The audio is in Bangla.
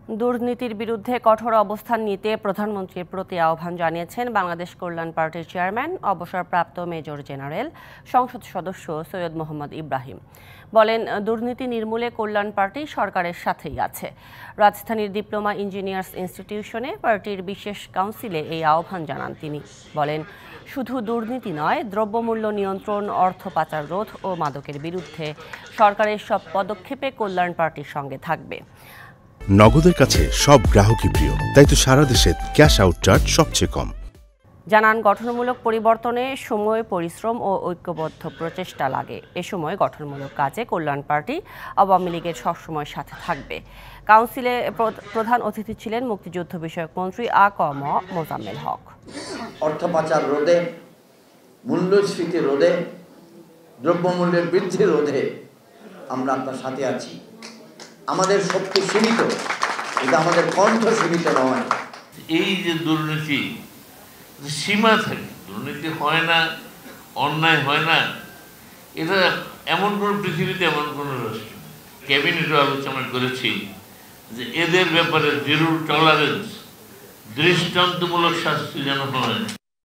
দুর্নীতির বিরুদ্ধে কঠোর অবস্থান নিতে প্রধানমন্ত্রীর প্রতি আহ্বান জানিয়েছেন বাংলাদেশ কল্যাণ পার্টির চেয়ারম্যান অবসরপ্রাপ্ত মেজর জেনারেল সংসদ সদস্য সৈয়দ মোহাম্মদ ইব্রাহিম। বলেন, দুর্নীতি নির্মূলে কল্যাণ পার্টি সরকারের সাথেই আছে। রাজধানীর ডিপ্লোমা ইঞ্জিনিয়ার্স ইনস্টিটিউশনে পার্টির বিশেষ কাউন্সিলে এই আহ্বান জানান তিনি। বলেন, শুধু দুর্নীতি নয়, দ্রব্যমূল্য নিয়ন্ত্রণ, অর্থ পাচার রোধ ও মাদকের বিরুদ্ধে সরকারের সব পদক্ষেপে কল্যাণ পার্টির সঙ্গে থাকবে। নগদের কাছে সব গ্রাহকই প্রিয়, তাই তো সারা দেশে ক্যাশ আউট চার্জ সবচেয়ে কম। জানান, গঠনমূলক পরিবর্তনে সময়, পরিশ্রম ও ঐক্যবদ্ধ প্রচেষ্টা লাগে। এ সময় গঠনমূলক কাজে কল্যাণ পার্টি আওয়ামী লীগের সবসময় সাথে থাকবে। কাউন্সিলে প্রধান অতিথি ছিলেন মুক্তিযুদ্ধ বিষয়ক মন্ত্রী আ.ক.ম. মোজাম্মেল হক। অর্থ পাচার রোধে, মূল্যস্ফীতি রোধে, দ্রব্যমূল্যের বৃদ্ধি রোধে আমরা আপনার সাথে আছি। আমাদের শক্তি সীমিত, এটা আমাদের কণ্ঠ সীমিত নয়। এই যে দুর্নীতি সীমা থাকে, দুর্নীতি হয় না, অন্যায় হয় না, এটা এমন কোন পৃথিবীতে এমন কোন রাষ্ট্র। ক্যাবিনেটও আলোচনা করেছি যে এদের ব্যাপারে জিরো টলারেন্স, দৃষ্টান্তমূলক শাস্তি যেন হয়।